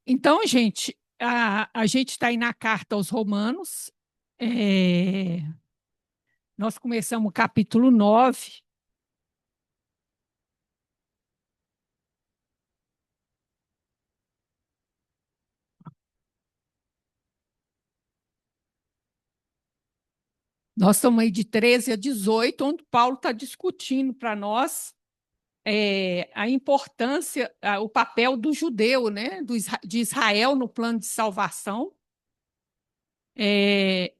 Então, gente, a gente está aí na carta aos Romanos. é, Nós começamos o capítulo 9. Nós estamos aí de 13 a 18, onde Paulo está discutindo para nós a importância, o papel do judeu, né, de Israel no plano de salvação.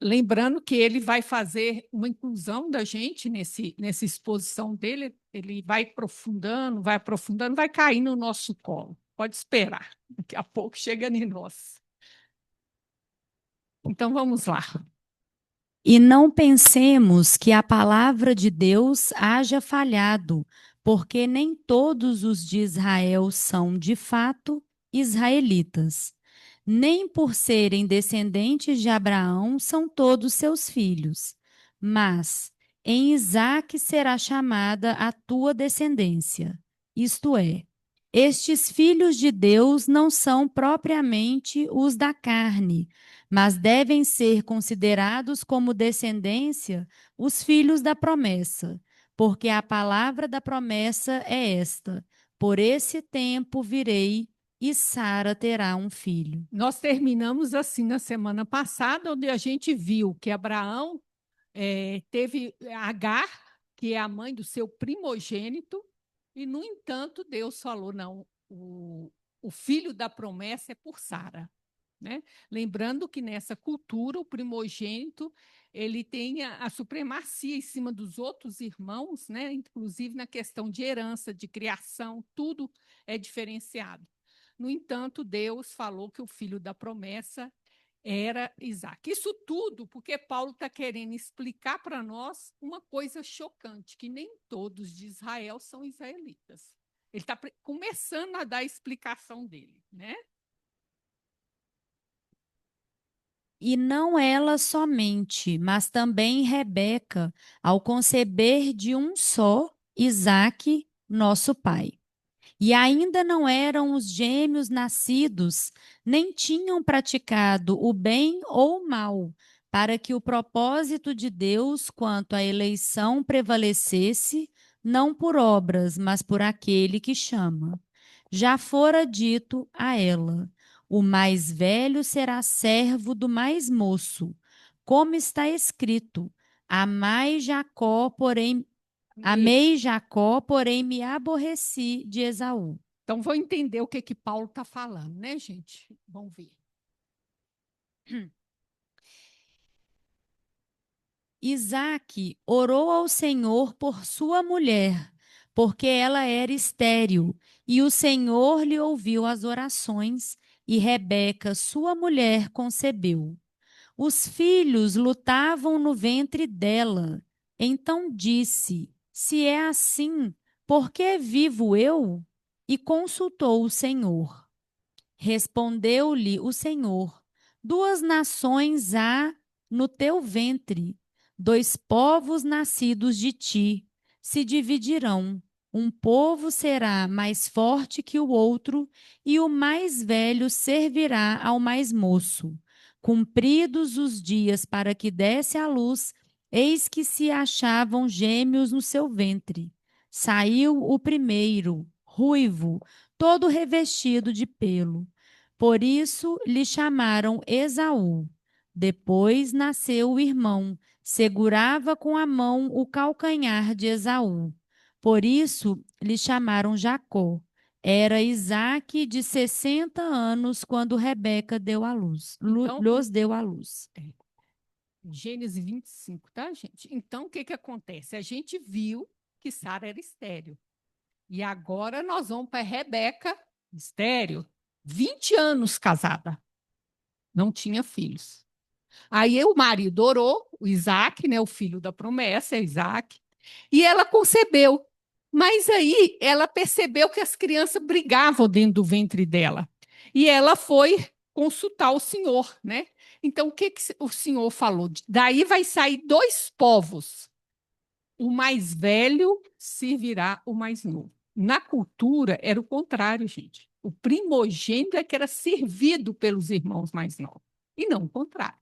Lembrando que ele vai fazer uma inclusão da gente nessa exposição dele, ele vai aprofundando, vai cair no nosso colo. Pode esperar, daqui a pouco chega em nós. Então vamos lá. E não pensemos que a palavra de Deus haja falhado, porque nem todos os de Israel são, de fato, israelitas. Nem por serem descendentes de Abraão são todos seus filhos. Mas em Isaque será chamada a tua descendência. Isto é, estes filhos de Deus não são propriamente os da carne, mas devem ser considerados como descendência os filhos da promessa, porque a palavra da promessa é esta: por esse tempo virei e Sara terá um filho. Nós terminamos assim na semana passada, onde a gente viu que Abraão teve Agar, que é a mãe do seu primogênito, e, no entanto, Deus falou: não, o filho da promessa é por Sara. Né? Lembrando que nessa cultura, o primogênito ele tem a supremacia em cima dos outros irmãos, né? Inclusive na questão de herança, de criação, tudo é diferenciado. No entanto, Deus falou que o filho da promessa era Isaac. Isso tudo porque Paulo está querendo explicar para nós uma coisa chocante, que nem todos de Israel são israelitas. Ele está começando a dar a explicação dele, né? E não ela somente, mas também Rebeca, ao conceber de um só, Isaque, nosso pai. E ainda não eram os gêmeos nascidos, nem tinham praticado o bem ou o mal, para que o propósito de Deus quanto à eleição prevalecesse, não por obras, mas por aquele que chama. Já fora dito a ela: o mais velho será servo do mais moço, como está escrito: amai Jacó, porém amei Jacó, porém me aborreci de Esaú. Então, vou entender o que Paulo está falando, né, gente? Vamos ver. Isaque orou ao Senhor por sua mulher, porque ela era estéril, e o Senhor lhe ouviu as orações, e Rebeca, sua mulher, concebeu. Os filhos lutavam no ventre dela. Então disse: se é assim, por que vivo eu? E consultou o Senhor. Respondeu-lhe o Senhor: duas nações há no teu ventre, dois povos nascidos de ti se dividirão. Um povo será mais forte que o outro, e o mais velho servirá ao mais moço. Cumpridos os dias para que desse à luz, eis que se achavam gêmeos no seu ventre. Saiu o primeiro, ruivo, todo revestido de pelo. Por isso lhe chamaram Esaú. Depois nasceu o irmão, segurava com a mão o calcanhar de Esaú. Por isso lhe chamaram Jacó. Era Isaque de 60 anos quando Rebeca deu à luz, Então, lhes deu à luz. Gênesis 25, tá, gente? Então, o que acontece? A gente viu que Sara era estéril. E agora nós vamos para Rebeca, estéril, 20 anos casada, não tinha filhos. Aí o marido orou, o Isaac, né, o filho da promessa, é Isaac, e ela concebeu. Mas aí ela percebeu que as crianças brigavam dentro do ventre dela. E ela foi consultar o Senhor, né? Então, o que o Senhor falou? Daí vai sair dois povos. O mais velho servirá o mais novo. Na cultura, era o contrário, gente. O primogênito é que era servido pelos irmãos mais novos, e não o contrário.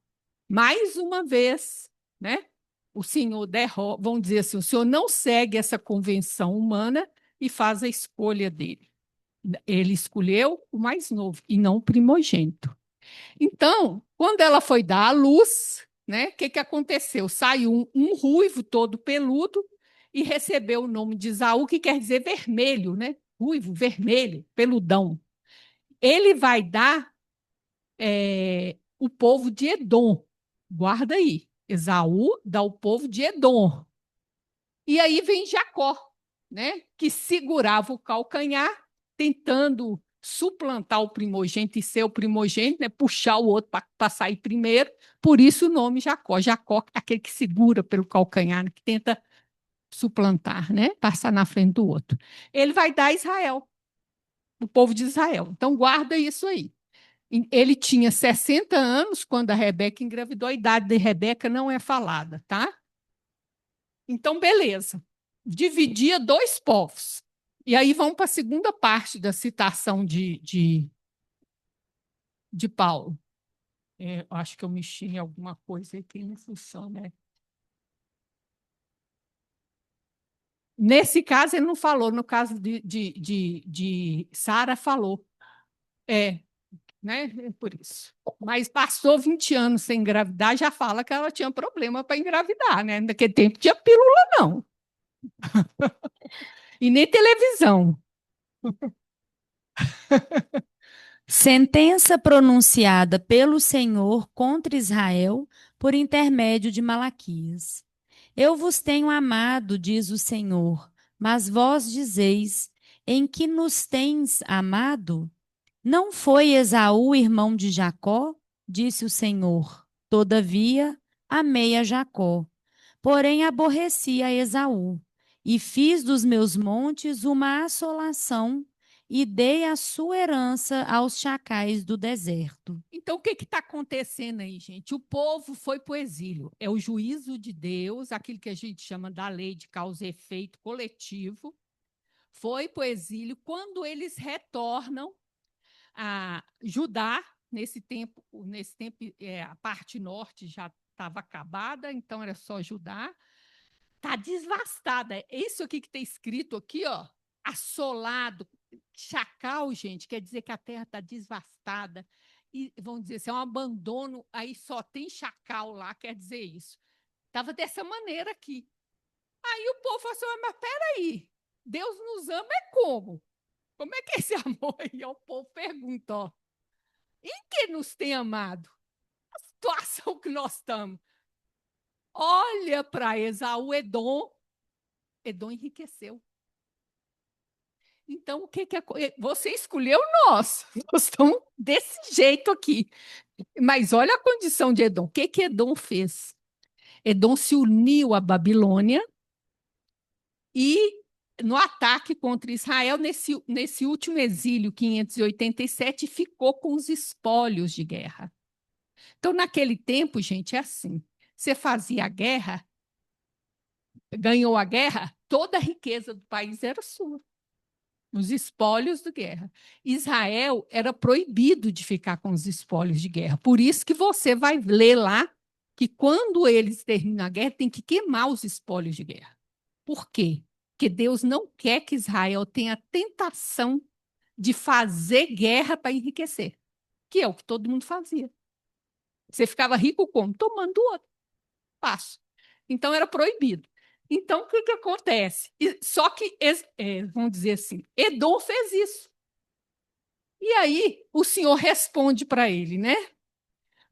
Mais uma vez, né? O senhor derrota, vamos dizer assim, o senhor não segue essa convenção humana e faz a escolha dele. Ele escolheu o mais novo e não o primogênito. Então, quando ela foi dar à luz, né, o que, que aconteceu? Saiu um ruivo todo peludo e recebeu o nome de Esaú, que quer dizer vermelho, né? Ruivo, vermelho, peludão. Ele vai dar o povo de Edom. Guarda aí. Esaú dá o povo de Edom. E aí vem Jacó, né, que segurava o calcanhar, tentando suplantar o primogênito e ser o primogênito, né, puxar o outro para sair primeiro. Por isso o nome Jacó. Jacó é aquele que segura pelo calcanhar, né, que tenta suplantar, né, passar na frente do outro. Ele vai dar a Israel, o povo de Israel. Então guarda isso aí. Ele tinha 60 anos quando a Rebeca engravidou. A idade de Rebeca não é falada, tá? Então, beleza. Dividia dois povos. E aí vamos para a segunda parte da citação de Paulo. Acho que eu mexi em alguma coisa aqui na função, né? Nesse caso, ele não falou, no caso de Sara, falou. Né? Por isso. Mas passou 20 anos sem engravidar, já fala que ela tinha problema para engravidar, né? Naquele tempo tinha pílula, não. E nem televisão. Sentença pronunciada pelo Senhor contra Israel por intermédio de Malaquias. Eu vos tenho amado, diz o Senhor, mas vós dizeis: em que nos tens amado? Não foi Esaú irmão de Jacó? Disse o Senhor. Todavia, amei a Jacó, porém aborreci a Esaú, e fiz dos meus montes uma assolação, e dei a sua herança aos chacais do deserto. Então, o que está acontecendo aí, gente? O povo foi para o exílio. É o juízo de Deus, aquilo que a gente chama da lei de causa e efeito coletivo. Foi para o exílio. Quando eles retornam a Judá, nesse tempo a parte norte já estava acabada, então era só Judá. Está devastada. É isso aqui que está escrito aqui, ó, assolado, chacal, gente, quer dizer que a terra está devastada. E vamos dizer assim, é um abandono, aí só tem chacal lá, quer dizer isso. Estava dessa maneira aqui. Aí o povo falou assim: mas peraí, Deus nos ama é como? Como é que é esse amor aí? O povo pergunta, ó, em que nos tem amado? A situação que nós estamos. Olha para Esaú, Edom enriqueceu. Então, o que que você escolheu nós? Nós estamos desse jeito aqui. Mas olha a condição de Edom. O que que Edom fez? Edom se uniu à Babilônia e no ataque contra Israel, nesse último exílio, 587, ficou com os espólios de guerra. Então, naquele tempo, gente, é assim. Você fazia a guerra, ganhou a guerra, toda a riqueza do país era sua. Os espólios de guerra. Israel era proibido de ficar com os espólios de guerra. Por isso que você vai ler lá que quando eles terminam a guerra, tem que queimar os espólios de guerra. Por quê? Porque Deus não quer que Israel tenha tentação de fazer guerra para enriquecer, que é o que todo mundo fazia. Você ficava rico como? Tomando do outro. Passo. Então era proibido. Então, o que, que acontece? Só que, vamos dizer assim, Edom fez isso. E aí, o Senhor responde para ele, né?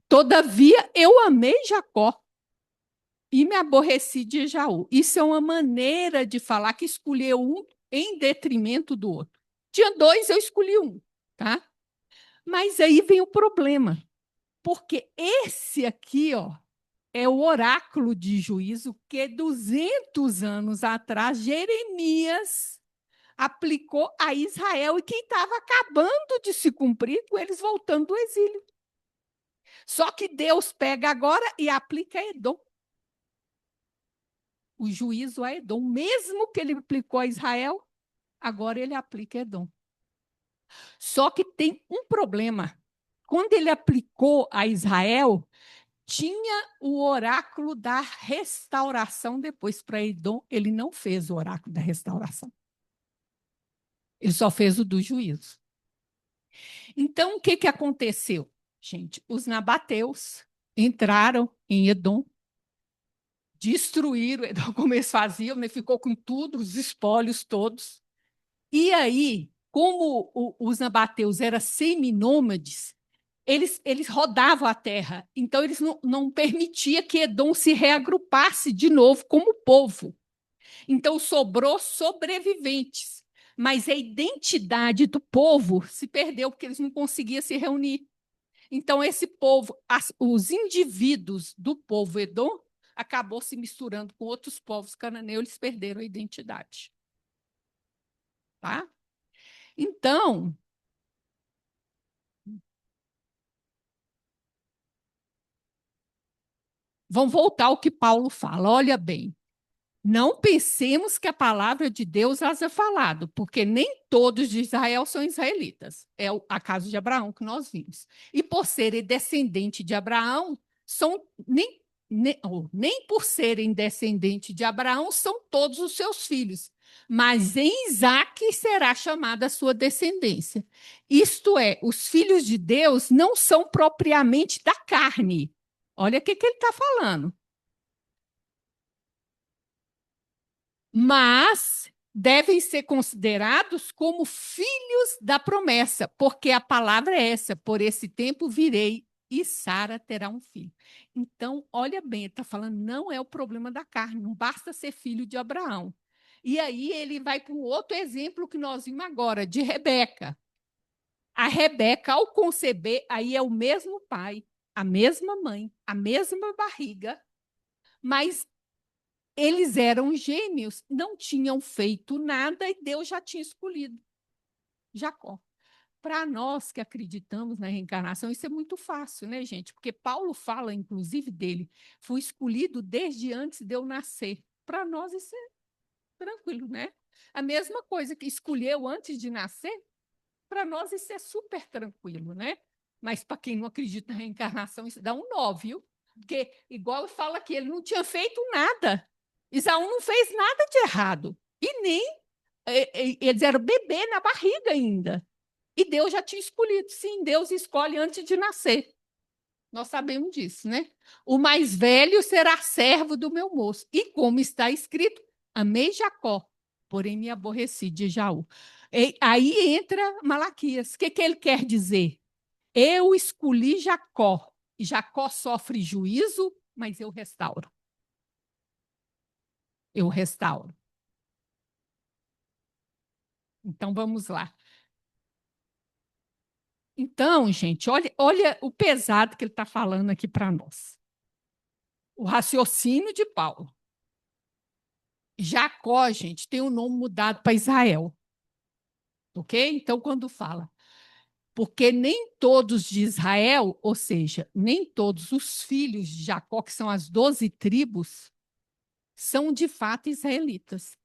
Todavia, eu amei Jacó e me aborreci de Esaú. Isso é uma maneira de falar que escolheu um em detrimento do outro. Tinha dois, eu escolhi um, tá? Mas aí vem o problema, porque esse aqui, ó, é o oráculo de juízo que 200 anos atrás Jeremias aplicou a Israel e que estava acabando de se cumprir com eles voltando do exílio. Só que Deus pega agora e aplica a Edom. O juízo a Edom, mesmo que ele aplicou a Israel, Agora ele aplica Edom. Só que tem um problema. Quando ele aplicou a Israel, tinha o oráculo da restauração depois para Edom. Ele não fez o oráculo da restauração. Ele só fez o do juízo. Então, o que aconteceu? Gente, os nabateus entraram em Edom, destruíram Edom como eles faziam, né? Ficou com tudo, os espólios todos. E aí, como os nabateus eram seminômades, eles rodavam a terra, então eles não permitiam que Edom se reagrupasse de novo como povo. Então sobrou sobreviventes, mas a identidade do povo se perdeu porque eles não conseguiam se reunir. Então esse povo, os indivíduos do povo Edom acabou se misturando com outros povos cananeus, eles perderam a identidade. Tá? Então, vamos voltar ao que Paulo fala. Olha bem, não pensemos que a palavra de Deus haja falado, porque nem todos de Israel são israelitas. É a casa de Abraão que nós vimos. E por serem descendente de Abraão, são nem por serem descendente de Abraão são todos os seus filhos, mas em Isaque será chamada a sua descendência. Isto é, os filhos de Deus não são propriamente da carne. Olha o que ele está falando. Mas devem ser considerados como filhos da promessa, porque a palavra é essa: por esse tempo virei e Sara terá um filho. Então, olha bem, ele está falando, não é o problema da carne, não basta ser filho de Abraão. E aí ele vai para um outro exemplo que nós vimos agora, de Rebeca. A Rebeca, ao conceber, aí é o mesmo pai, a mesma mãe, a mesma barriga, mas eles eram gêmeos, não tinham feito nada e Deus já tinha escolhido Jacó. Para nós que acreditamos na reencarnação, isso é muito fácil, né, gente? Porque Paulo fala, inclusive, dele, foi escolhido desde antes de eu nascer. Para nós, isso é tranquilo, né? A mesma coisa que escolheu antes de nascer, para nós, isso é super tranquilo, né? Mas para quem não acredita na reencarnação, isso dá um nó, viu? Porque, igual fala que ele não tinha feito nada. Isaú não fez nada de errado. E nem eles eram bebê na barriga ainda. E Deus já tinha escolhido. Sim, Deus escolhe antes de nascer. Nós sabemos disso, né? O mais velho será servo do meu moço. E como está escrito, amei Jacó, porém me aborreci de Esaú. E aí entra Malaquias. O que ele quer dizer? Eu escolhi Jacó. Jacó sofre juízo, mas eu restauro. Eu restauro. Então vamos lá. Então, gente, olha o pesado que ele está falando aqui para nós. O raciocínio de Paulo. Jacó, gente, tem o nome mudado para Israel. Ok? Então, quando fala, porque nem todos de Israel, ou seja, nem todos os filhos de Jacó, que são as 12 tribos, são de fato israelitas.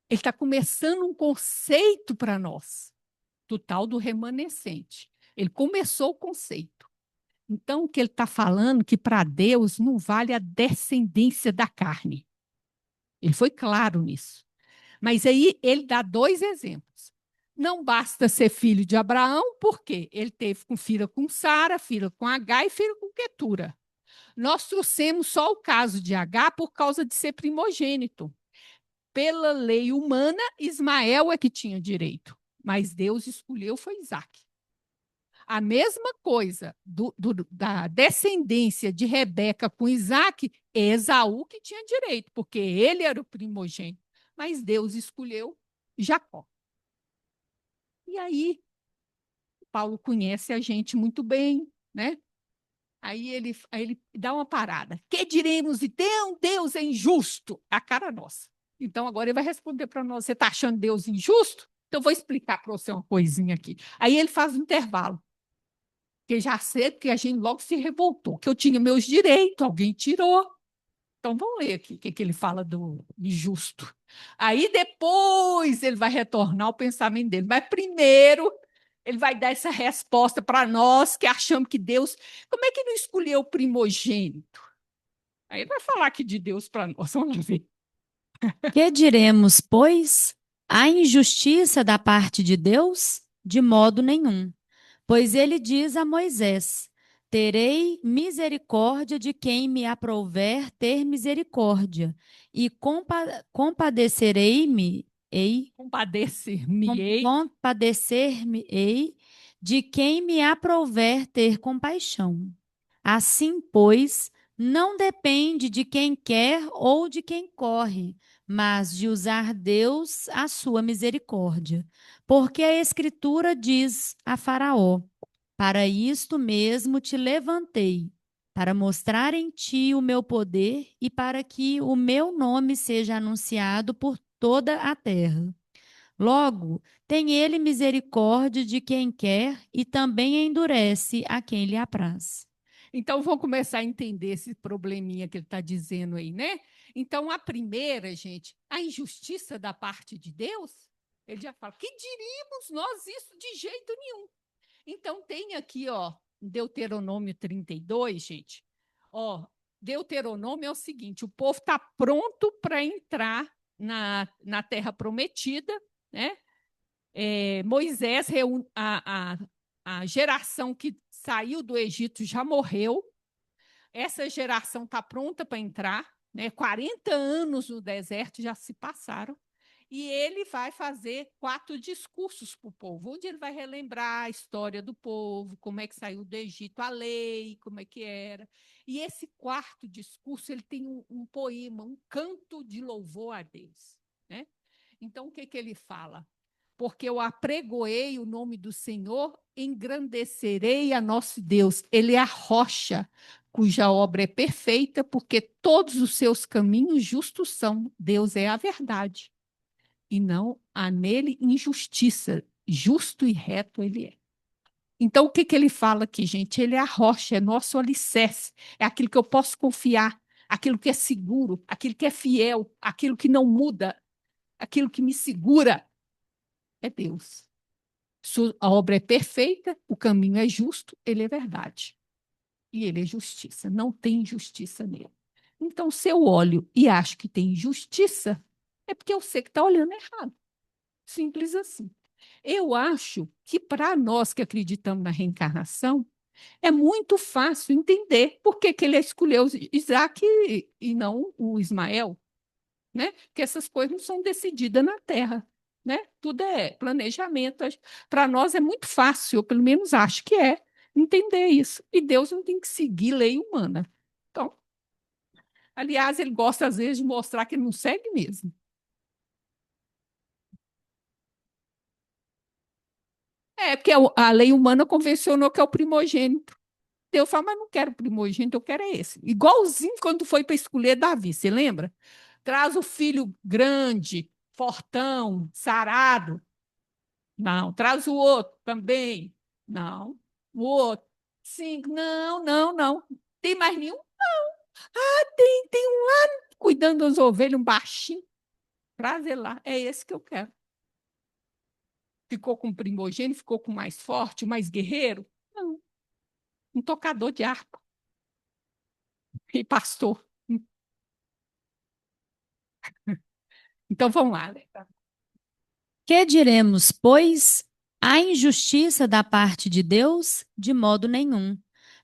Ele está começando um conceito para nós, do tal do remanescente. Ele começou o conceito. Então, o que ele está falando que para Deus não vale a descendência da carne. Ele foi claro nisso. Mas aí ele dá dois exemplos. Não basta ser filho de Abraão, porque ele teve filha com Sara, filha com Agar e filha com Quetura. Nós trouxemos só o caso de Agar por causa de ser primogênito. Pela lei humana, Ismael é que tinha direito, mas Deus escolheu foi Isaac. A mesma coisa da descendência de Rebeca com Isaac, é Esaú que tinha direito, porque ele era o primogênito, mas Deus escolheu Jacó. E aí, Paulo conhece a gente muito bem, né? Aí ele dá uma parada. Que diremos de Deus é injusto? A cara nossa. Então, agora ele vai responder para nós. Você está achando Deus injusto? Então, eu vou explicar para você uma coisinha aqui. Aí ele faz um intervalo. Que já sei que a gente logo se revoltou, que eu tinha meus direitos, alguém tirou. Então, vamos ler aqui o que ele fala do injusto. Aí depois ele vai retornar ao pensamento dele. Mas primeiro ele vai dar essa resposta para nós que achamos que Deus. Como é que não escolheu o primogênito? Aí ele vai falar aqui de Deus para nós. Vamos lá ver. Que diremos, pois? Há injustiça da parte de Deus? De modo nenhum. Pois ele diz a Moisés: Terei misericórdia de quem me aprouver ter misericórdia, e compadecerei-me-ei Compadecer-me-ei. compadecer-me-ei de quem me aprouver ter compaixão. Assim, pois, não depende de quem quer ou de quem corre, mas de usar Deus a sua misericórdia. Porque a Escritura diz a Faraó: Para isto mesmo te levantei, para mostrar em ti o meu poder e para que o meu nome seja anunciado por toda a terra. Logo, tem ele misericórdia de quem quer e também endurece a quem lhe apraz. Então, vamos começar a entender esse probleminha que ele está dizendo aí, né? Então, a primeira, gente, a injustiça da parte de Deus, ele já fala, que diríamos nós isso de jeito nenhum. Então, tem aqui, ó, Deuteronômio 32, gente. Ó, Deuteronômio é o seguinte: o povo está pronto para entrar na terra prometida, né? Moisés reúne a geração que saiu do Egito já morreu. Essa geração está pronta para entrar, né? 40 anos no deserto já se passaram. E ele vai fazer 4 discursos para o povo, onde ele vai relembrar a história do povo, como é que saiu do Egito, a lei, como é que era. E esse quarto discurso ele tem um poema, um canto de louvor a Deus, né? Então, o que, que ele fala? Porque eu apregoei o nome do Senhor, engrandecerei a nosso Deus. Ele é a rocha, cuja obra é perfeita, porque todos os seus caminhos justos são. Deus é a verdade e não há nele injustiça. Justo e reto ele é. Então, o que, que ele fala aqui, gente? Ele é a rocha, é nosso alicerce, é aquilo que eu posso confiar, aquilo que é seguro, aquilo que é fiel, aquilo que não muda, aquilo que me segura. É Deus. A obra é perfeita, o caminho é justo, ele é verdade. E ele é justiça, não tem injustiça nele. Então, se eu olho e acho que tem injustiça, é porque eu sei que está olhando errado. Simples assim. Eu acho que para nós que acreditamos na reencarnação, é muito fácil entender por que, que ele escolheu Isaac e não o Ismael, né? Porque essas coisas não são decididas na Terra, né? Tudo é planejamento. Para nós é muito fácil, eu pelo menos acho que é, entender isso. E Deus não tem que seguir lei humana. Então, aliás, ele gosta às vezes de mostrar que ele não segue mesmo. É, porque a lei humana convencionou que é o primogênito. Deus fala, mas não quero primogênito, eu quero é esse. Igualzinho quando foi para escolher Davi, você lembra? Traz o filho grande, fortão, sarado. Não. Traz o outro também. Não. O outro. Sim. Não, não, não. Tem mais nenhum? Ah, tem um lá cuidando das ovelhas, um baixinho. Prazer lá. É esse que eu quero. Ficou com o primogênito, ficou com o mais forte, o mais guerreiro? Não. Um tocador de harpa. E pastor. Então vamos lá, né? Que diremos, pois? Há injustiça da parte de Deus? De modo nenhum.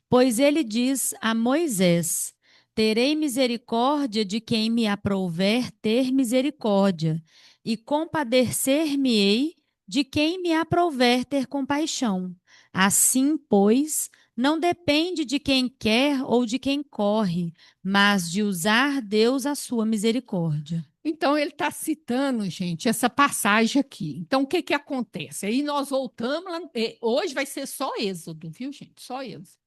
Pois ele diz a Moisés: Terei misericórdia de quem me aprouver ter misericórdia, e compadecer-me-ei de quem me aprouver ter compaixão. Assim, pois, não depende de quem quer ou de quem corre, mas de usar Deus a sua misericórdia. Então, ele está citando, gente, essa passagem aqui. Então, o que, que acontece? Aí nós voltamos, hoje vai ser só Êxodo, viu, gente? Só Êxodo.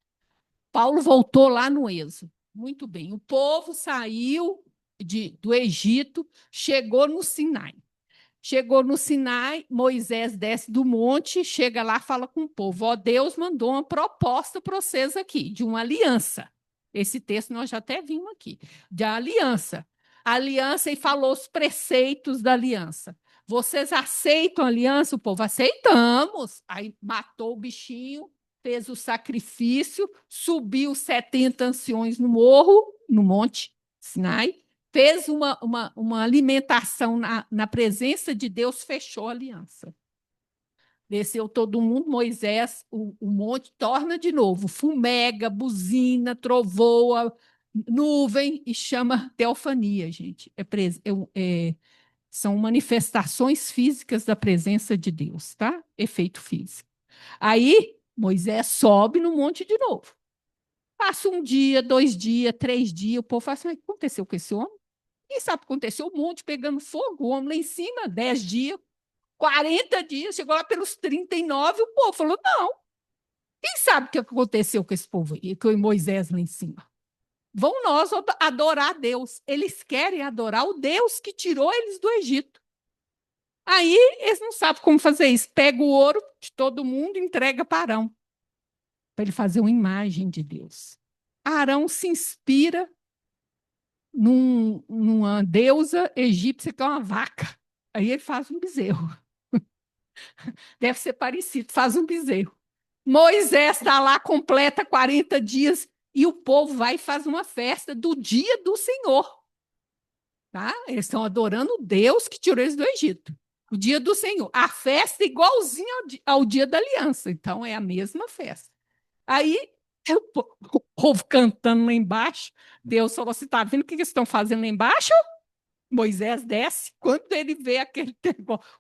Paulo voltou lá no Êxodo. Muito bem. O povo saiu do Egito, chegou no Sinai. Chegou no Sinai, Moisés desce do monte, chega lá, fala com o povo. Ó, Deus mandou uma proposta para vocês aqui, de uma aliança. Esse texto nós já até vimos aqui, de aliança. a aliança e falou os preceitos da aliança. Vocês aceitam a aliança? O povo, aceitamos. Aí matou o bichinho, fez o sacrifício, subiu 70 anciões no morro, no Monte Sinai, fez uma alimentação na presença de Deus, fechou a aliança. Desceu todo mundo, Moisés, o monte torna de novo, fumega, buzina, trovoa, nuvem e chama teofania, gente. São manifestações físicas da presença de Deus, tá? Efeito físico. Aí Moisés sobe no monte de novo. Passa um dia, 2 dias, 3 dias, o povo fala assim: o que aconteceu com esse homem? Quem sabe o que aconteceu? O monte pegando fogo, o homem lá em cima, 10 dias, 40 dias, chegou lá pelos 39, o povo falou: não, quem sabe o que aconteceu com esse povo aí, com o Moisés lá em cima? Vão nós adorar a Deus. Eles querem adorar o Deus que tirou eles do Egito. Aí eles não sabem como fazer isso. Pega o ouro de todo mundo e entrega para Arão, para ele fazer uma imagem de Deus. Arão se inspira numa deusa egípcia que é uma vaca. Aí ele faz um bezerro. Deve ser parecido, faz um bezerro. Moisés está lá, completa 40 dias, e o povo vai e faz uma festa do dia do Senhor. Tá? Eles estão adorando o Deus que tirou eles do Egito. O dia do Senhor. A festa é igualzinha ao dia da aliança. Então, é a mesma festa. Aí, o povo cantando lá embaixo. Deus falou assim: está vendo o que eles estão fazendo lá embaixo? Moisés desce. Quando ele vê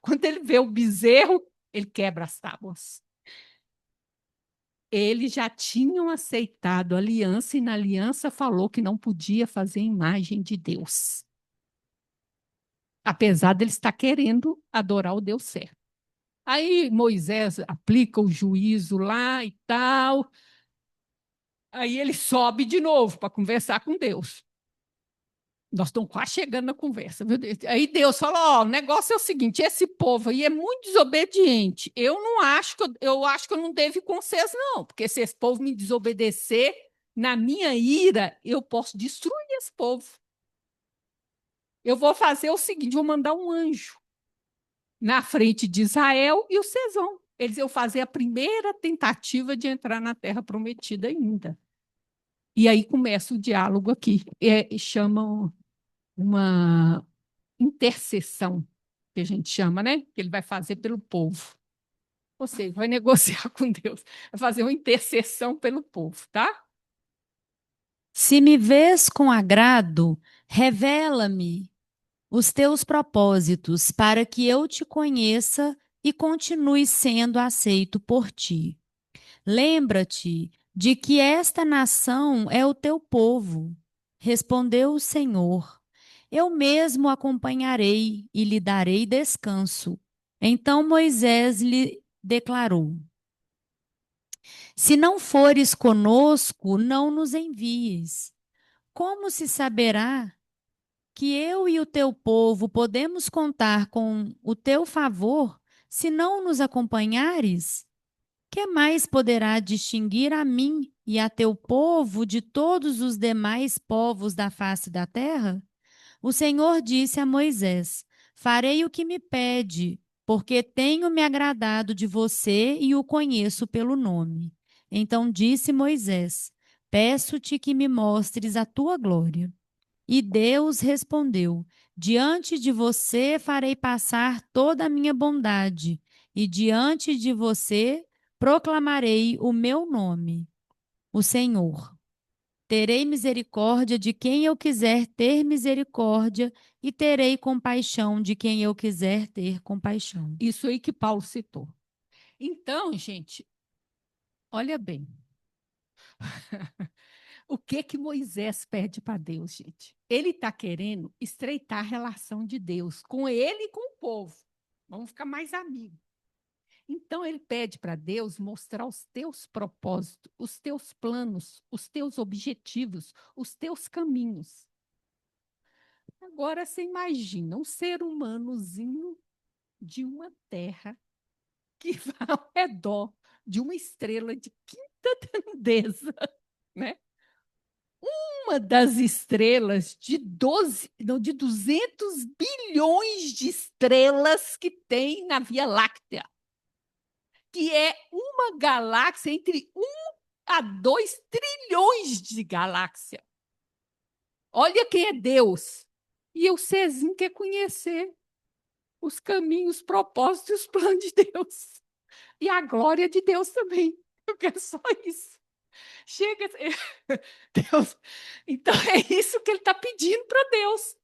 quando ele vê o bezerro, ele quebra as tábuas. Eles já tinham aceitado a aliança e na aliança falou que não podia fazer imagem de Deus. Apesar de ele estar querendo adorar o Deus certo. Aí Moisés aplica o juízo lá e tal. Aí ele sobe de novo para conversar com Deus. Nós estamos quase chegando na conversa. Viu? Aí Deus fala: ó, o negócio é o seguinte, esse povo aí é muito desobediente. Eu acho que eu não devo ir com vocês, não, porque se esse povo me desobedecer, na minha ira, eu posso destruir esse povo. Eu vou fazer o seguinte: vou mandar um anjo na frente de Israel e vocês vão. Eles iam fazer a primeira tentativa de entrar na Terra Prometida ainda. E aí começa o diálogo aqui. Chamam uma intercessão, que a gente chama, né? Que ele vai fazer pelo povo. Ou seja, vai negociar com Deus, vai fazer uma intercessão pelo povo, tá? Se me vês com agrado, revela-me os teus propósitos, para que eu te conheça e continue sendo aceito por ti. Lembra-te de que esta nação é o teu povo. Respondeu o Senhor: eu mesmo acompanharei e lhe darei descanso. Então Moisés lhe declarou: se não fores conosco, não nos envies. Como se saberá que eu e o teu povo podemos contar com o teu favor se não nos acompanhares? Que mais poderá distinguir a mim e a teu povo de todos os demais povos da face da terra? O Senhor disse a Moisés: farei o que me pede, porque tenho me agradado de você e o conheço pelo nome. Então disse Moisés: peço-te que me mostres a tua glória. E Deus respondeu: diante de você farei passar toda a minha bondade, e diante de você proclamarei o meu nome, o Senhor. Terei misericórdia de quem eu quiser ter misericórdia, e terei compaixão de quem eu quiser ter compaixão. Isso aí que Paulo citou. Então, gente, olha bem. O que Moisés pede para Deus, gente? Ele está querendo estreitar a relação de Deus com ele e com o povo. Vamos ficar mais amigos. Então, ele pede para Deus mostrar os teus propósitos, os teus planos, os teus objetivos, os teus caminhos. Agora, você imagina um ser humanozinho de uma terra que vai ao redor de uma estrela de quinta grandeza, né? uma das estrelas de 12, não, de 200 bilhões de estrelas que tem na Via Láctea, que é uma galáxia entre 1 a 2 trilhões de galáxias. Olha quem é Deus. E o Cezinho quer conhecer os caminhos, os propósitos e os planos de Deus. E a glória de Deus também. Eu quero só isso. Chega, Deus. Então é isso que ele está pedindo para Deus.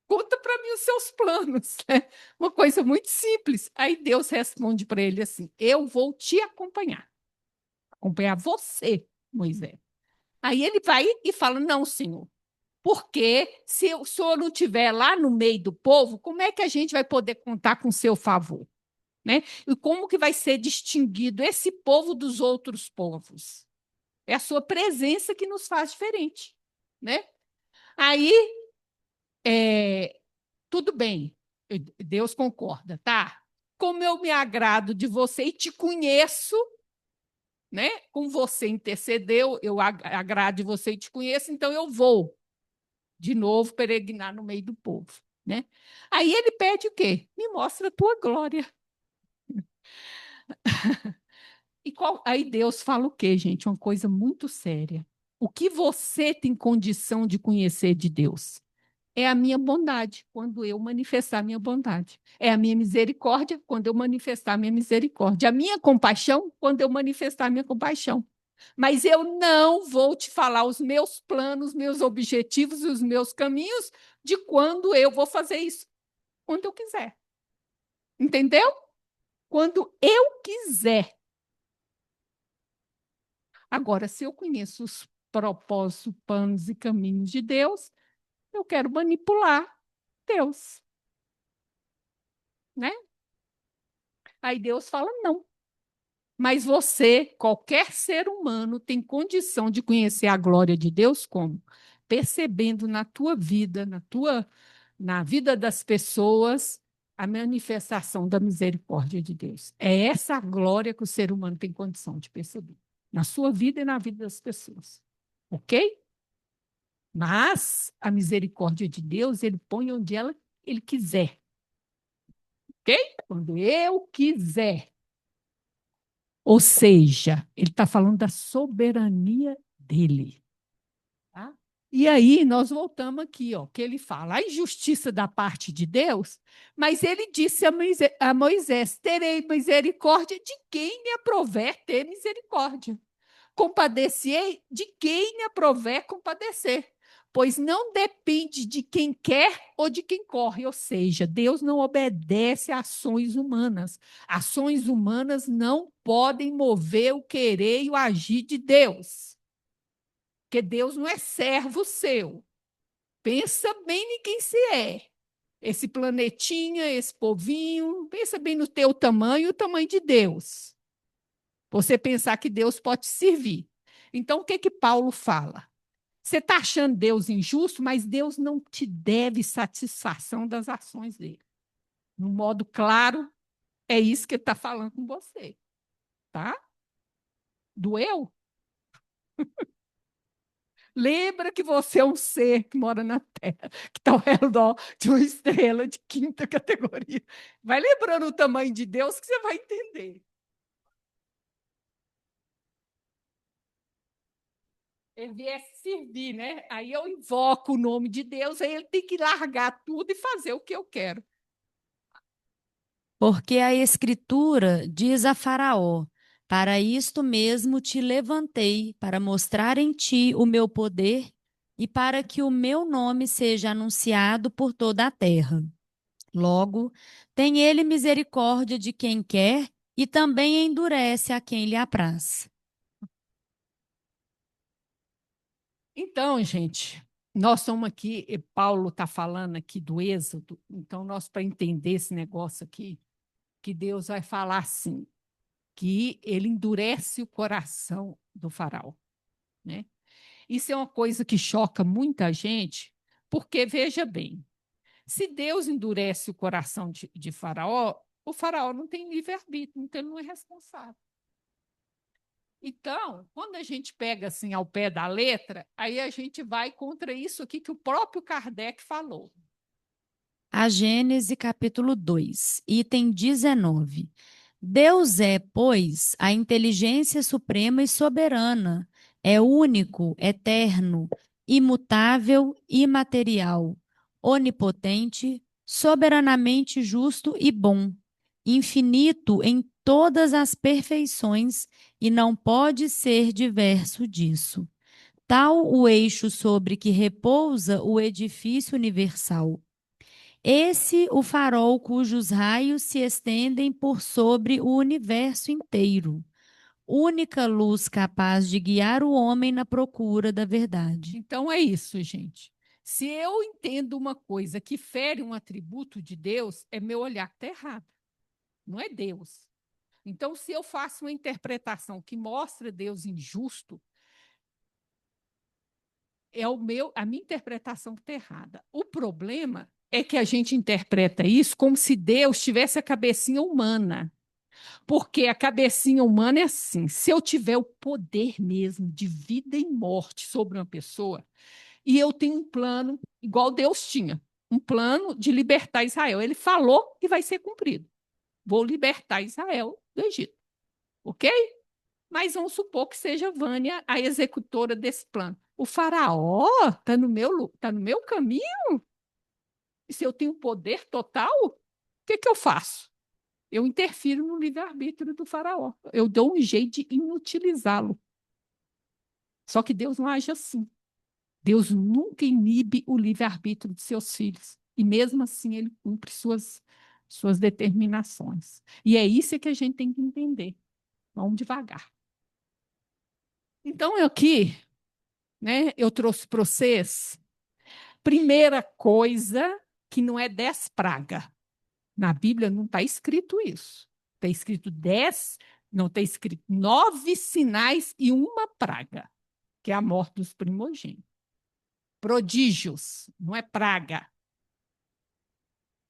Conta para mim os seus planos. Né? Uma coisa muito simples. Aí Deus responde para ele assim: eu vou te acompanhar você, Moisés. Aí ele vai e fala: não, Senhor, porque se o Senhor não estiver lá no meio do povo, como é que a gente vai poder contar com o seu favor? Né? E como que vai ser distinguido esse povo dos outros povos? É a sua presença que nos faz diferente, né? Aí, tudo bem, Deus concorda, tá? Como eu me agrado de você e te conheço, né? Com você intercedeu, eu agrado de você e te conheço, então eu vou de novo peregrinar no meio do povo, né? Aí ele pede o quê? Me mostra a tua glória. Aí Deus fala o quê, gente? Uma coisa muito séria. O que você tem condição de conhecer de Deus? É a minha bondade, quando eu manifestar a minha bondade. É a minha misericórdia, quando eu manifestar a minha misericórdia. A minha compaixão, quando eu manifestar a minha compaixão. Mas eu não vou te falar os meus planos, meus objetivos e os meus caminhos de quando eu vou fazer isso. Quando eu quiser. Entendeu? Quando eu quiser. Agora, se eu conheço os propósitos, planos e caminhos de Deus, eu quero manipular Deus, né? Aí Deus fala não. Mas você, qualquer ser humano, tem condição de conhecer a glória de Deus como? Percebendo na tua vida, na vida das pessoas, a manifestação da misericórdia de Deus. É essa a glória que o ser humano tem condição de perceber, na sua vida e na vida das pessoas. Ok? Mas a misericórdia de Deus, ele põe onde ele quiser. Ok? Quando eu quiser. Ou seja, ele está falando da soberania dele. Tá? E aí nós voltamos aqui, ó, que ele fala a injustiça da parte de Deus, mas ele disse a Moisés: terei misericórdia de quem me aprover ter misericórdia. Compadecerei de quem me aprover compadecer, pois não depende de quem quer ou de quem corre, ou seja, Deus não obedece a ações humanas. Ações humanas não podem mover o querer e o agir de Deus, porque Deus não é servo seu. Pensa bem em quem você é. Esse planetinha, esse povinho, pensa bem no teu tamanho e o tamanho de Deus. Você pensar que Deus pode te servir. Então, o que que Paulo fala? Você está achando Deus injusto, mas Deus não te deve satisfação das ações dele. No modo claro, é isso que ele está falando com você. Tá? Doeu? Lembra que você é um ser que mora na Terra, que está ao redor de uma estrela de quinta categoria. Vai lembrando o tamanho de Deus que você vai entender. Ele viesse servir, né? Aí eu invoco o nome de Deus, aí ele tem que largar tudo e fazer o que eu quero. Porque a Escritura diz a Faraó: para isto mesmo te levantei, para mostrar em ti o meu poder e para que o meu nome seja anunciado por toda a terra. Logo, tem ele misericórdia de quem quer e também endurece a quem lhe apraz. Então, gente, nós estamos aqui, e Paulo está falando aqui do Êxodo, então nós, para entender esse negócio aqui, que Deus vai falar assim, que ele endurece o coração do faraó, né? Isso é uma coisa que choca muita gente, porque, veja bem, se Deus endurece o coração de Faraó, o Faraó não tem livre-arbítrio, então ele não é responsável. Então, quando a gente pega assim ao pé da letra, aí a gente vai contra isso aqui que o próprio Kardec falou. A Gênese capítulo 2, item 19. Deus é, pois, a inteligência suprema e soberana, é único, eterno, imutável, imaterial, onipotente, soberanamente justo e bom, infinito em todas as perfeições e não pode ser diverso disso. Tal o eixo sobre que repousa o edifício universal. Esse o farol cujos raios se estendem por sobre o universo inteiro, única luz capaz de guiar o homem na procura da verdade. Então é isso, gente. Se eu entendo uma coisa que fere um atributo de Deus, é meu olhar que está errado. Não é Deus. Então, se eu faço uma interpretação que mostra Deus injusto, é a minha interpretação que está errada. O problema é que a gente interpreta isso como se Deus tivesse a cabecinha humana. Porque a cabecinha humana é assim: se eu tiver o poder mesmo de vida e morte sobre uma pessoa, e eu tenho um plano, igual Deus tinha, um plano de libertar Israel. Ele falou que vai ser cumprido. Vou libertar Israel do Egito. Ok? Mas vamos supor que seja Vânia a executora desse plano. O faraó tá no meu caminho? E se eu tenho poder total, o que eu faço? Eu interfiro no livre-arbítrio do faraó. Eu dou um jeito de inutilizá-lo. Só que Deus não age assim. Deus nunca inibe o livre-arbítrio de seus filhos. E mesmo assim ele cumpre suas determinações. E é isso que a gente tem que entender. Vamos devagar. Então, aqui, né, eu trouxe para vocês, primeira coisa que não é 10 pragas. Na Bíblia não está escrito isso. Está escrito 10, não está escrito 9 sinais e uma praga, que é a morte dos primogênitos. Prodígios, não é praga.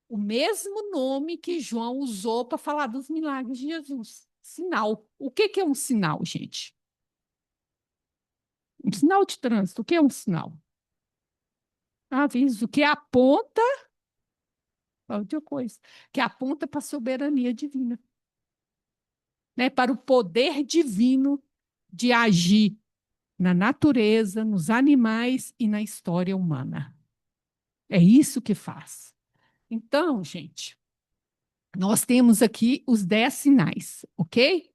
O mesmo nome que João usou para falar dos milagres de Jesus. Sinal. O que é um sinal, gente? Um sinal de trânsito. O que é um sinal? Aviso que aponta outra coisa, que aponta para a soberania divina, né? Para o poder divino de agir na natureza, nos animais e na história humana. É isso que faz. Então, gente, nós temos aqui os 10 sinais, ok?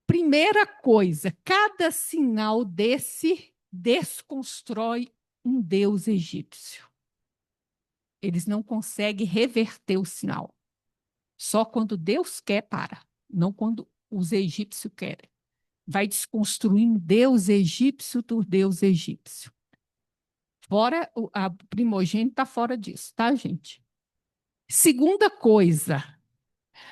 Primeira coisa, cada sinal desse desconstrói um deus egípcio. Eles não conseguem reverter o sinal. Só quando Deus quer, para. Não quando os egípcios querem. Vai desconstruindo Deus egípcio por Deus egípcio. Fora, a primogênita está fora disso, tá, gente? Segunda coisa,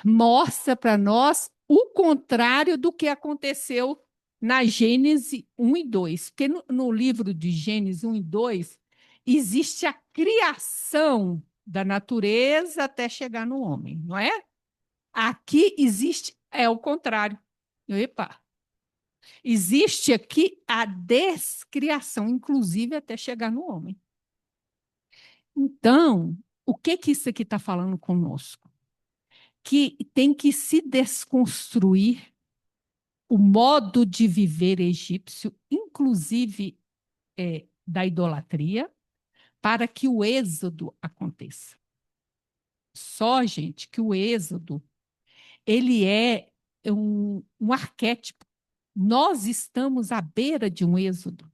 mostra para nós o contrário do que aconteceu na Gênesis 1 e 2. Porque no livro de Gênesis 1 e 2, existe a criação da natureza até chegar no homem, não é? Aqui existe, é o contrário. Epa! Existe aqui a descriação, inclusive até chegar no homem. Então, o que isso aqui está falando conosco? Que tem que se desconstruir o modo de viver egípcio, inclusive da idolatria, para que o êxodo aconteça. Só, gente, que o êxodo ele é um arquétipo. Nós estamos à beira de um êxodo.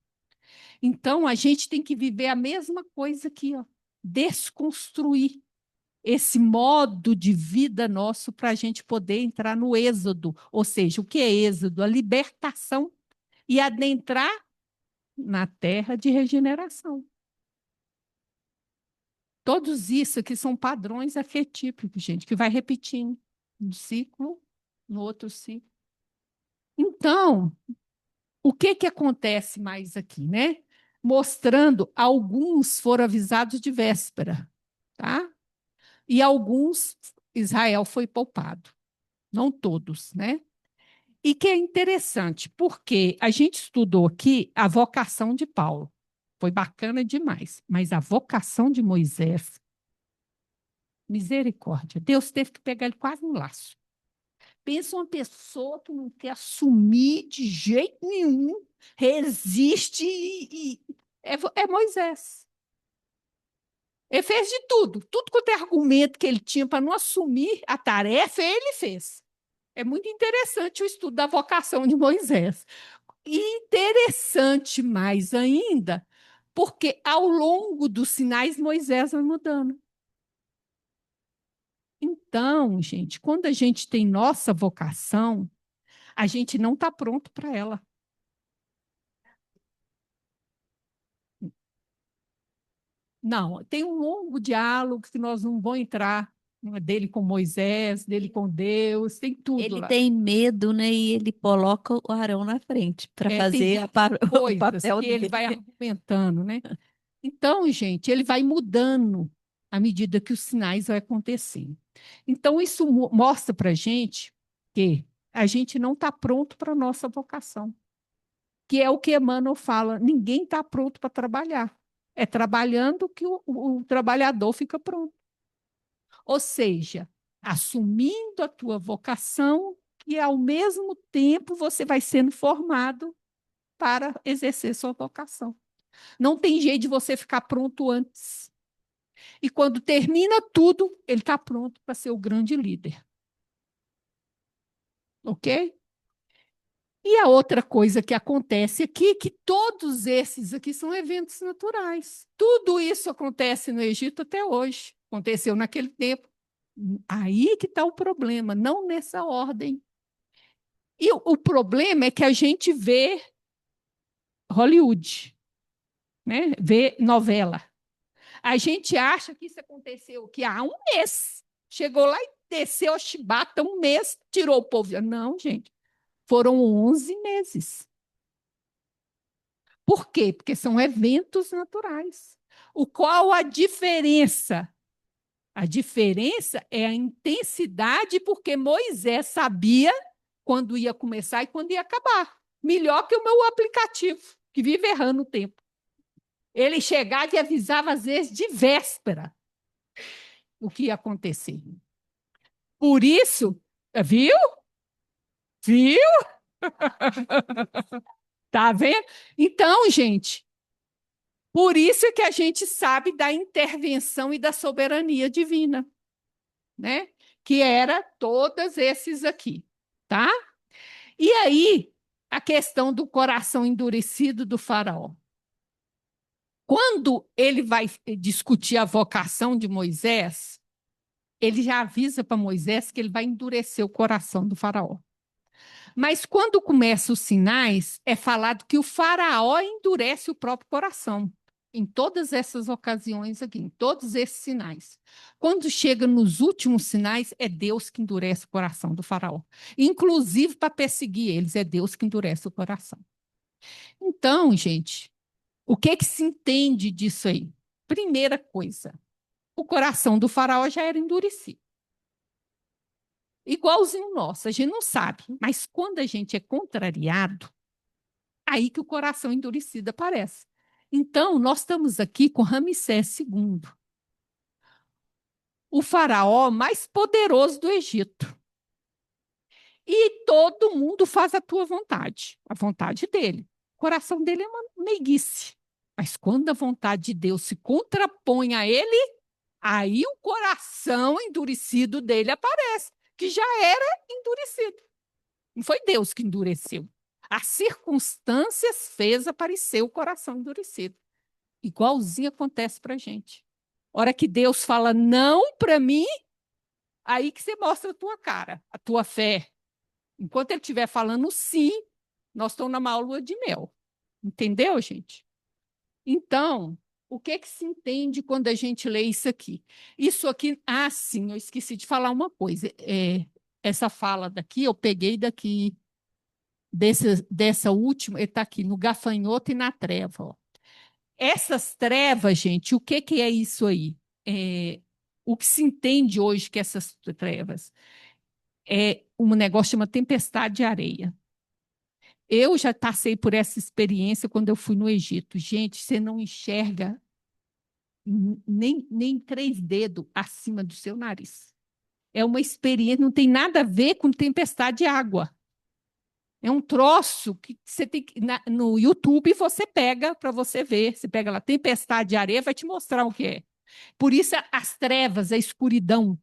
Então, a gente tem que viver a mesma coisa aqui, ó, desconstruir esse modo de vida nosso para a gente poder entrar no êxodo. Ou seja, o que é êxodo? A libertação e adentrar na terra de regeneração. Todos isso aqui são padrões arquetípicos, gente, que vai repetindo um ciclo, no outro ciclo. Então, o que acontece mais aqui, né? Mostrando alguns foram avisados de véspera, tá? E alguns Israel foi poupado, não todos, né? E que é interessante, porque a gente estudou aqui a vocação de Paulo. Foi bacana demais. Mas a vocação de Moisés, misericórdia, Deus teve que pegar ele quase no laço. Pensa uma pessoa que não quer assumir de jeito nenhum, resiste é Moisés. Ele fez de tudo quanto é argumento que ele tinha para não assumir a tarefa, ele fez. É muito interessante o estudo da vocação de Moisés. E interessante mais ainda, porque ao longo dos sinais Moisés vai mudando. Então, gente, quando a gente tem nossa vocação, a gente não está pronto para ela. Não, tem um longo diálogo que nós não vamos entrar, dele com Moisés, dele com Deus, tem tudo Ele lá. tem medo, né? E ele coloca o Arão na frente para Tem fazer o coisas papel que ele dele. vai argumentando, né? Então, gente, ele vai mudando à medida que os sinais vão acontecendo. Então, isso mostra para a gente que a gente não está pronto para a nossa vocação, que é o que Emmanuel fala: ninguém está pronto para trabalhar. É trabalhando que o trabalhador fica pronto. Ou seja, assumindo a tua vocação e, ao mesmo tempo, você vai sendo formado para exercer sua vocação. Não tem jeito de você ficar pronto antes. E quando termina tudo, ele está pronto para ser o grande líder. Ok? E a outra coisa que acontece aqui é que todos esses aqui são eventos naturais. Tudo isso acontece no Egito até hoje. Aconteceu naquele tempo. Aí que está o problema, não nessa ordem. E o problema é que a gente vê Hollywood, né? Vê novela. A gente acha que isso aconteceu que há um mês. Chegou lá e desceu a chibata um mês, tirou o povo. Não, gente. Foram 11 meses. Por quê? Porque são eventos naturais. O qual a diferença? A diferença é a intensidade, porque Moisés sabia quando ia começar e quando ia acabar. Melhor que o meu aplicativo, que vive errando o tempo. Ele chegava e avisava, às vezes, de véspera, o que ia acontecer. Por isso, viu? Viu? Tá vendo? Então, gente, por isso é que a gente sabe da intervenção e da soberania divina, né? Que era todos esses aqui, tá? E aí, a questão do coração endurecido do faraó. Quando ele vai discutir a vocação de Moisés, ele já avisa para Moisés que ele vai endurecer o coração do faraó. Mas quando começam os sinais, é falado que o faraó endurece o próprio coração. Em todas essas ocasiões aqui, em todos esses sinais. Quando chega nos últimos sinais, é Deus que endurece o coração do faraó. Inclusive para perseguir eles, é Deus que endurece o coração. Então, gente, o que se entende disso aí? Primeira coisa, o coração do faraó já era endurecido. Igualzinho o nosso, a gente não sabe, mas quando a gente é contrariado, aí que o coração endurecido aparece. Então, nós estamos aqui com Ramsés II, o faraó mais poderoso do Egito. E todo mundo faz a tua vontade, a vontade dele. O coração dele é uma meiguice. Mas quando a vontade de Deus se contrapõe a ele, aí o coração endurecido dele aparece, que já era endurecido. Não foi Deus que endureceu. As circunstâncias fez aparecer o coração endurecido. Igualzinho acontece para a gente. Hora que Deus fala não para mim, aí que você mostra a tua cara, a tua fé. Enquanto ele estiver falando sim, nós estamos na má lua de mel. Entendeu, gente? Então, o que se entende quando a gente lê isso aqui? Isso aqui, sim, eu esqueci de falar uma coisa. Essa fala daqui, eu peguei daqui, dessa última, ele está aqui, no gafanhoto e na treva. Ó. Essas trevas, gente, o que é isso aí? O que se entende hoje que essas trevas um negócio que chama tempestade de areia. Eu já passei por essa experiência quando eu fui no Egito. Gente, você não enxerga nem 3 dedos acima do seu nariz. É uma experiência, não tem nada a ver com tempestade de água. É um troço que você tem que. No YouTube você pega para você ver. Você pega lá, tempestade de areia, vai te mostrar o que é. Por isso, as trevas, a escuridão.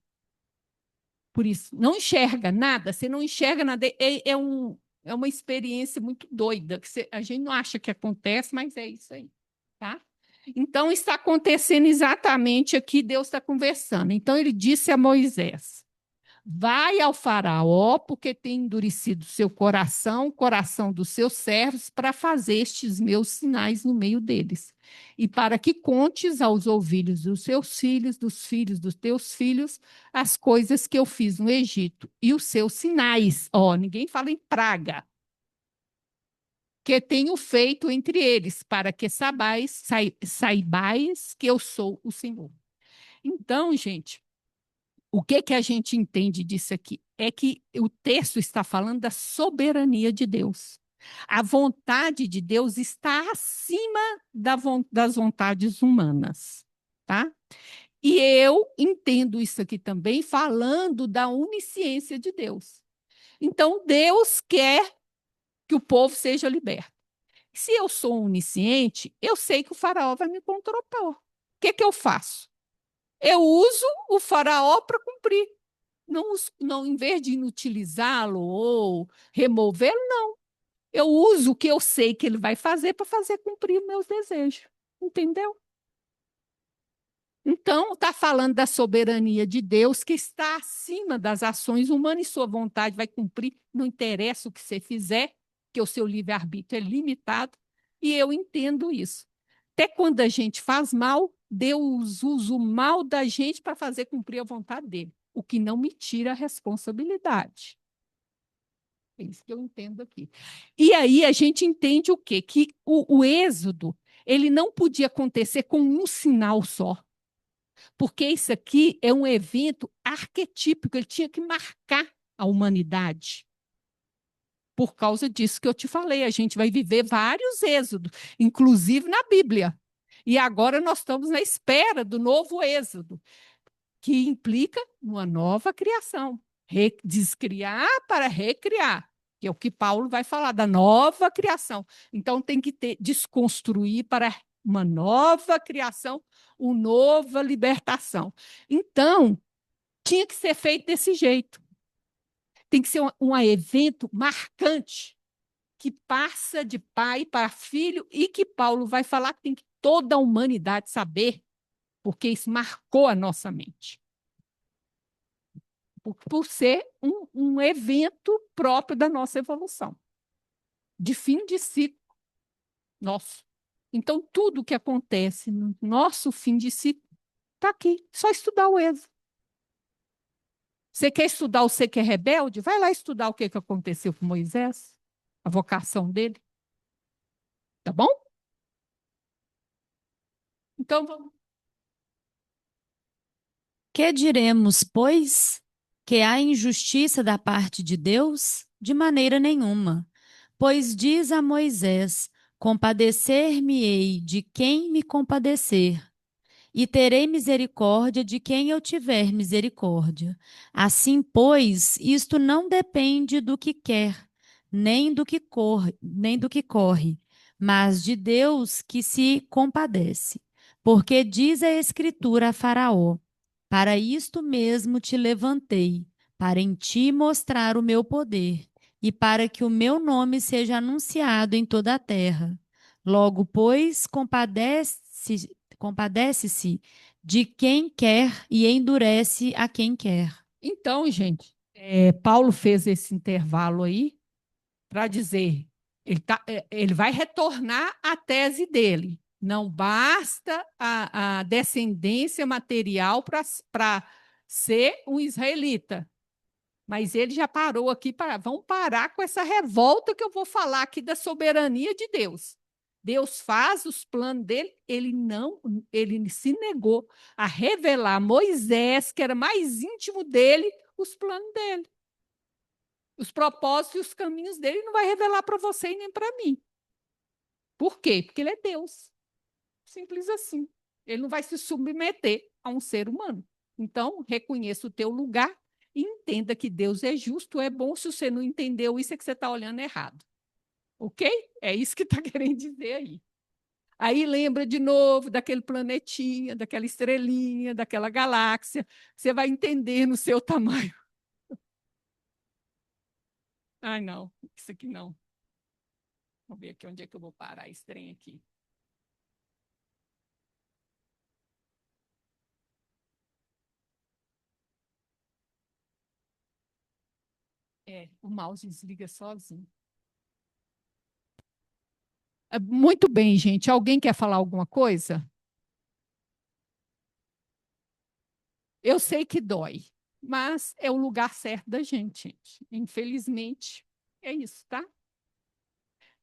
Por isso, não enxerga nada, você não enxerga nada. É uma experiência muito doida, que a gente não acha que acontece, mas é isso aí. Tá? Então, está acontecendo exatamente aqui, Deus está conversando. Então, ele disse a Moisés: vai ao faraó, porque tem endurecido seu coração, o coração dos seus servos, para fazer estes meus sinais no meio deles. E para que contes aos ouvidos dos seus filhos, dos filhos dos teus filhos, as coisas que eu fiz no Egito e os seus sinais. Ó, ninguém fala em praga. Que tenho feito entre eles, para que saibais que eu sou o Senhor. Então, gente, o que a gente entende disso aqui? É que o texto está falando da soberania de Deus. A vontade de Deus está acima das vontades humanas, tá? E eu entendo isso aqui também falando da onisciência de Deus. Então, Deus quer que o povo seja liberto. Se eu sou onisciente, eu sei que o faraó vai me controlar. O que eu faço? Eu uso o faraó para cumprir. Não, em vez de inutilizá-lo ou removê-lo, não. Eu uso o que eu sei que ele vai fazer para fazer cumprir meus desejos. Entendeu? Então, está falando da soberania de Deus que está acima das ações humanas e sua vontade vai cumprir, não interessa o que você fizer, que o seu livre-arbítrio é limitado, e eu entendo isso. Até quando a gente faz mal, Deus usa o mal da gente para fazer cumprir a vontade dele, o que não me tira a responsabilidade. É isso que eu entendo aqui. E aí a gente entende o quê? Que o êxodo ele não podia acontecer com um sinal só. Porque isso aqui é um evento arquetípico, ele tinha que marcar a humanidade. Por causa disso que eu te falei, a gente vai viver vários êxodos, inclusive na Bíblia. E agora nós estamos na espera do novo êxodo, que implica uma nova criação. Descriar para recriar, que é o que Paulo vai falar da nova criação. Então tem que desconstruir para uma nova criação, uma nova libertação. Então, tinha que ser feito desse jeito. Tem que ser um evento marcante, que passa de pai para filho e que Paulo vai falar que tem que toda a humanidade saber, porque isso marcou a nossa mente. Por ser um evento próprio da nossa evolução, de fim de ciclo nosso. Então, tudo que acontece no nosso fim de ciclo está aqui, só estudar o Êxodo. Você quer estudar o Você que é rebelde? Vai lá estudar o que aconteceu com Moisés, a vocação dele. Tá bom? Então, vamos. Que diremos, pois? Que há injustiça da parte de Deus? De maneira nenhuma. Pois diz a Moisés: compadecer-me-ei de quem me compadecer, e terei misericórdia de quem eu tiver misericórdia. Assim, pois, isto não depende do que quer, nem do que corre, mas de Deus que se compadece. Porque diz a Escritura a Faraó: para isto mesmo te levantei, para em ti mostrar o meu poder, e para que o meu nome seja anunciado em toda a terra. Logo, pois, compadece-se de quem quer e endurece a quem quer. Então, gente, Paulo fez esse intervalo aí para dizer, ele vai retornar à tese dele. Não basta a descendência material para ser um israelita. Mas ele já parou aqui para. Vamos parar com essa revolta que eu vou falar aqui da soberania de Deus. Deus faz os planos dele, ele se negou a revelar a Moisés, que era mais íntimo dele, os planos dele. Os propósitos e os caminhos dele não vai revelar para você e nem para mim. Por quê? Porque ele é Deus. Simples assim. Ele não vai se submeter a um ser humano. Então, reconheça o teu lugar e entenda que Deus é justo, é bom. Se você não entendeu isso, é que você está olhando errado. Ok? É isso que está querendo dizer aí. Aí lembra de novo daquele planetinha, daquela estrelinha, daquela galáxia. Você vai entender no seu tamanho. Ai, não, isso aqui não. Vamos ver aqui onde é que eu vou parar esse trem aqui. É, o mouse desliga sozinho. Muito bem, gente. Alguém quer falar alguma coisa? Eu sei que dói, mas é o lugar certo da gente, gente. Infelizmente, é isso, tá?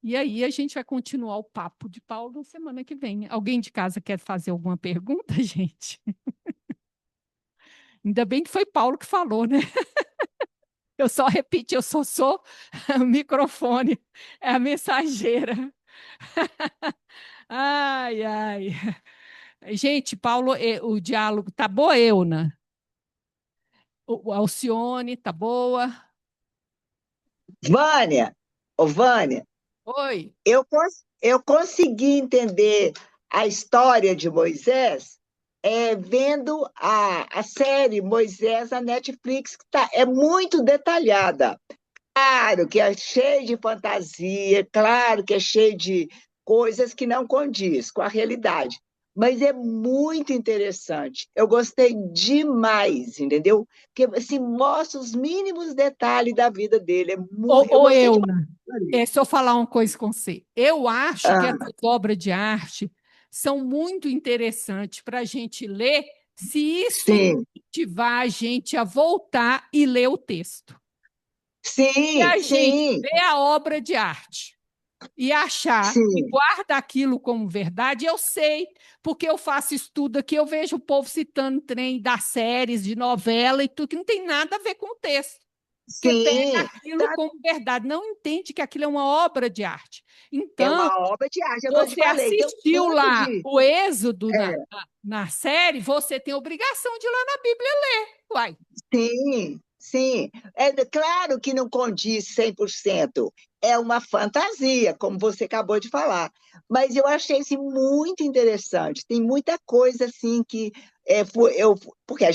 E aí a gente vai continuar o papo de Paulo na semana que vem. Alguém de casa quer fazer alguma pergunta, gente? Ainda bem que foi Paulo que falou, né? Eu só repito, eu só sou o microfone, é a mensageira. Ai, ai. Gente, Paulo, o diálogo tá boa, Euna? O Alcione, tá boa? Vânia, ô Vânia, Oi. eu consegui entender a história de Moisés vendo a série Moisés na Netflix, que é muito detalhada. Claro que é cheio de fantasia, claro que é cheio de coisas que não condiz com a realidade, mas é muito interessante. Eu gostei demais, entendeu? Porque assim, mostra os mínimos detalhes da vida dele. Eu Ô, gostei demais. Euna, se eu falar uma coisa com você, eu acho que Ah, essas obras de arte são muito interessantes para a gente ler, se isso sim, incentivar a gente a voltar e ler o texto. Se sim, a gente sim, vê a obra de arte e achar e sim, guarda aquilo como verdade, eu sei, porque eu faço estudo aqui, eu vejo o povo citando trem das séries, de novela e tudo, que não tem nada a ver com o texto. Porque pega sim. aquilo Tá- como verdade, não entende que aquilo é uma obra de arte. É Então, uma obra de arte, é o que eu te você falei. Tem um assistiu tanto lá de. o Êxodo É, na série, você tem obrigação de ir lá na Bíblia ler. Uai, sim, sim. Claro que não condiz 100%. É uma fantasia, como você acabou de falar. Mas eu achei isso muito interessante. Tem muita coisa assim que porque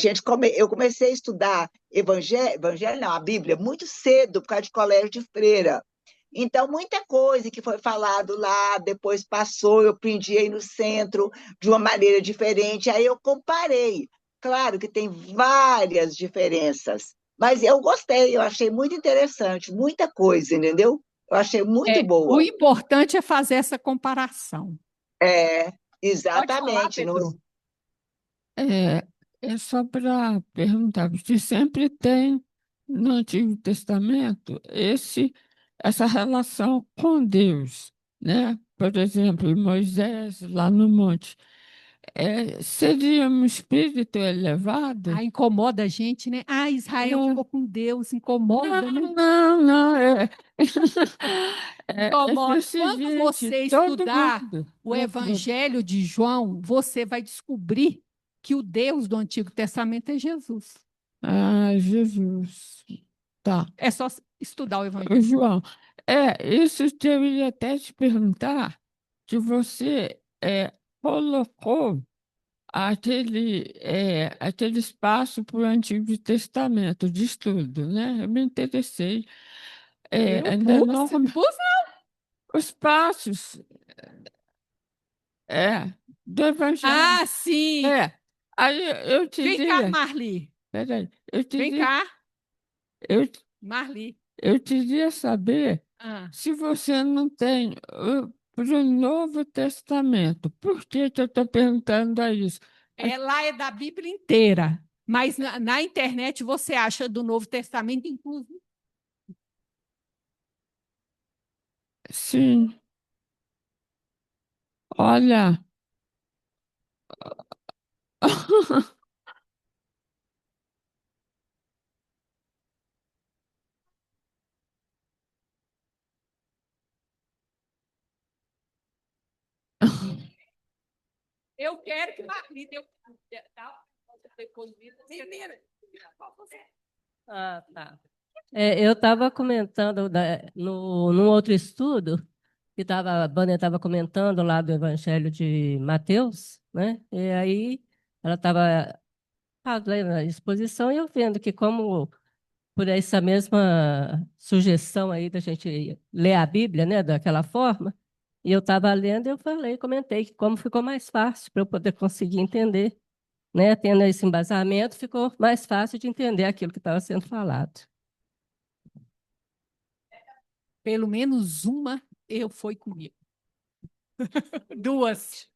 eu comecei a estudar evangelho, não, a Bíblia muito cedo por causa de colégio de freira. Então, muita coisa que foi falado lá, depois passou, eu aprendi aí no centro de uma maneira diferente. Aí eu comparei. Claro que tem várias diferenças, mas eu gostei, eu achei muito interessante, muita coisa, entendeu? Eu achei muito o boa. importante é fazer essa comparação. É, Pode falar, exatamente. Pedro? É, é só para perguntar, se sempre tem no Antigo Testamento essa relação com Deus, né? Por exemplo, Moisés lá no monte, seria um espírito elevado? Ah, incomoda a gente, né? Ah, Israel É, ficou com Deus, incomoda, né? não, é Incomoda. desse Quando gente, você todo estudar mundo. o Evangelho de João, você vai descobrir que o Deus do Antigo Testamento é Jesus. Ah, Jesus. Tá. É só estudar o Ô, Evangelho. João, isso que eu ia até te perguntar, que você colocou aquele espaço para o Antigo Testamento de estudo, né? Eu me interessei. Eu Ainda pus, não pus. os passos do Evangelho. Ah, sim. É, aí eu te Vem cá, dizia, Marli. peraí, eu te Vem dizia, cá, eu, Marli. eu te dizia saber Ah, se você não tem para o Novo Testamento. Por que que eu estou perguntando a isso? lá é da Bíblia inteira. Mas na internet você acha do Novo Testamento, inclusive. Sim, olha, Eu quero que Marlene... Menina. Ah, tá. Eu estava comentando num outro estudo, a Vânia estava comentando lá do Evangelho de Mateus, né? E aí ela estava lendo a exposição e eu vendo que como por essa mesma sugestão aí da gente ler a Bíblia, né, daquela forma, e eu estava lendo e eu falei, comentei que como ficou mais fácil para eu poder conseguir entender, né? Tendo esse embasamento, ficou mais fácil de entender aquilo que estava sendo falado. Pelo menos uma eu foi comigo. Duas.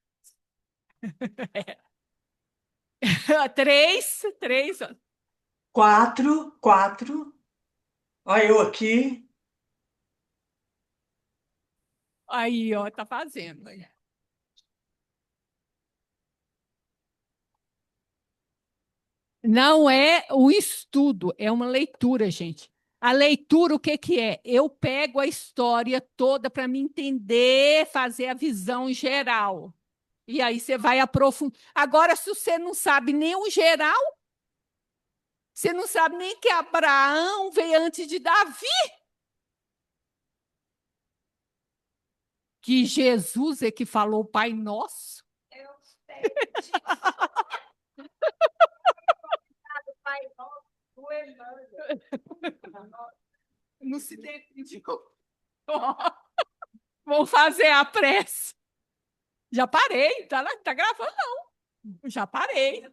Três. Quatro. Olha eu aqui. Aí, ó, tá fazendo. Não é o estudo, é uma leitura, gente. A leitura, o que que é? Eu pego a história toda para me entender, fazer a visão geral. E aí você vai aprofundar. Agora, se você não sabe nem o geral, você não sabe nem que Abraão veio antes de Davi, que Jesus é que falou Pai Nosso. Não se defendeu. Vou fazer a prece. Já parei, tá gravando, não. Já parei.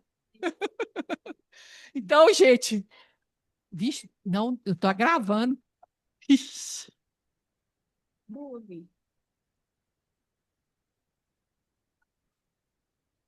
Então, gente, vixe, não, eu tô gravando. Ixi.